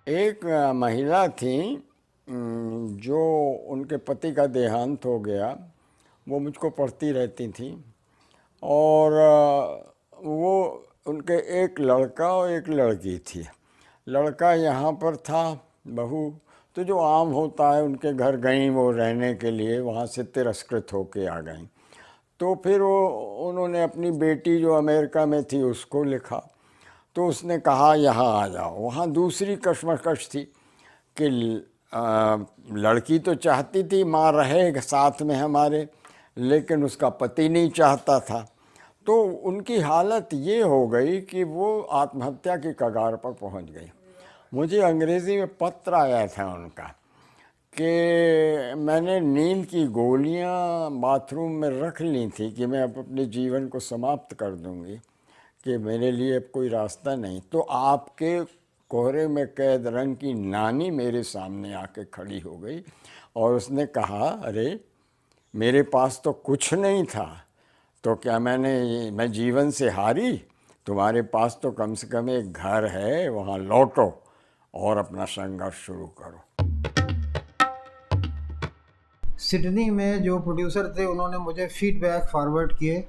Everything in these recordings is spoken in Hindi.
एक महिला थी जो उनके पति का देहांत हो गया। वो मुझको पढ़ती रहती थी और वो उनके एक लड़का और एक लड़की थी। लड़का यहाँ पर था, बहू तो जो आम होता है उनके घर गई वो रहने के लिए, वहाँ से तिरस्कृत होके आ गई। तो फिर वो उन्होंने अपनी बेटी जो अमेरिका में थी उसको लिखा, तो उसने कहा यहाँ आ जाओ। वहाँ दूसरी कश्मकश थी कि लड़की तो चाहती थी माँ रहे साथ में हमारे, लेकिन उसका पति नहीं चाहता था। तो उनकी हालत ये हो गई कि वो आत्महत्या की कगार पर पहुंच गई। मुझे अंग्रेज़ी में पत्र आया था उनका कि मैंने नींद की गोलियां बाथरूम में रख ली थी कि मैं अब अपने जीवन को समाप्त कर दूंगी, कि मेरे लिए अब कोई रास्ता नहीं। तो आपके कोहरे में कैद रंग की नानी मेरे सामने आके खड़ी हो गई और उसने कहा, अरे मेरे पास तो कुछ नहीं था, तो क्या मैं जीवन से हारी? तुम्हारे पास तो कम से कम एक घर है, वहाँ लौटो और अपना संघर्ष शुरू करो। सिडनी में जो प्रोड्यूसर थे उन्होंने मुझे फीडबैक फॉरवर्ड किए।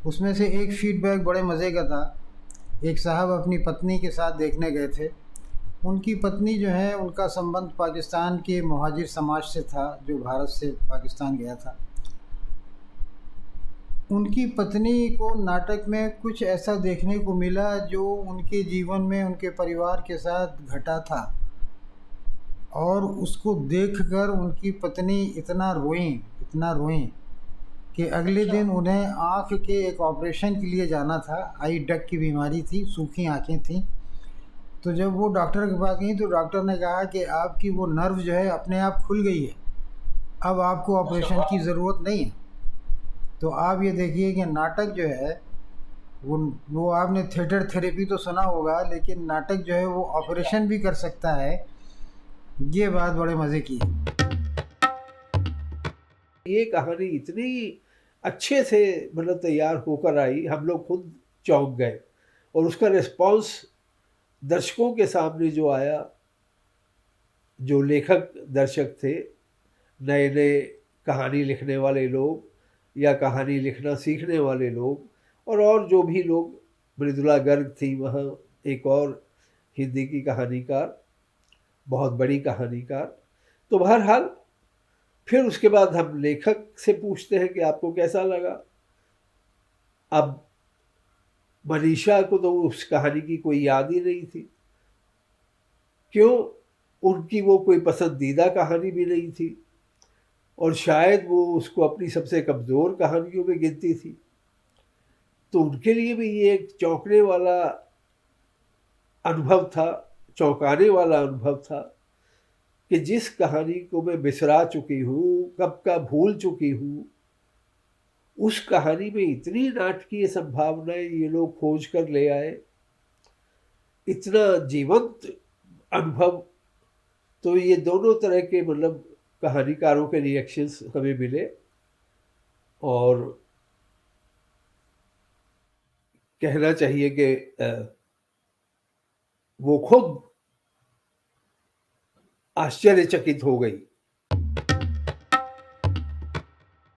उसमें से एक फीडबैक बड़े मज़े का था। एक साहब अपनी पत्नी के साथ देखने गए थे। उनकी पत्नी जो है उनका संबंध पाकिस्तान के मुहाजिर समाज से था जो भारत से पाकिस्तान गया था। उनकी पत्नी को नाटक में कुछ ऐसा देखने को मिला जो उनके जीवन में उनके परिवार के साथ घटा था, और उसको देखकर उनकी पत्नी इतना रोईं कि अगले दिन उन्हें आँख के एक ऑपरेशन के लिए जाना था। आई डक की बीमारी थी, सूखी आँखें थीं। तो जब वो डॉक्टर के पास गई तो डॉक्टर ने कहा कि आपकी वो नर्व जो है अपने आप खुल गई है, अब आपको ऑपरेशन की ज़रूरत नहीं है। तो आप ये देखिए कि नाटक जो है वो आपने थिएटर थेरेपी तो सुना होगा, लेकिन नाटक जो है वो ऑपरेशन भी कर सकता है। ये बात बड़े मज़े की है। ये कहानी इतनी अच्छे से मतलब तैयार होकर आई, हम लोग खुद चौंक गए। और उसका रिस्पांस दर्शकों के सामने जो आया, जो लेखक दर्शक थे, नए नए कहानी लिखने वाले लोग या कहानी लिखना सीखने वाले लोग, और जो भी लोग, मृदुला गर्ग थी वहाँ, एक और हिंदी की कहानीकार, बहुत बड़ी कहानीकार। तो बहरहाल फिर उसके बाद हम लेखक से पूछते हैं कि आपको कैसा लगा। अब मनीषा को तो उस कहानी की कोई याद ही नहीं थी, क्यों, उनकी वो कोई पसंदीदा कहानी भी नहीं थी, और शायद वो उसको अपनी सबसे कमज़ोर कहानियों में गिनती थी। तो उनके लिए भी ये एक चौंकने वाला अनुभव था, चौंकाने वाला अनुभव था कि जिस कहानी को मैं बिसरा चुकी हूँ, कब का भूल चुकी हूँ, उस कहानी में इतनी नाटकीय संभावनाएं ये लोग खोज कर ले आए, इतना जीवंत अनुभव। तो ये दोनों तरह के मतलब कहानीकारों के रिएक्शंस हमें मिले, और कहना चाहिए कि वो खुद आश्चर्यचकित हो गई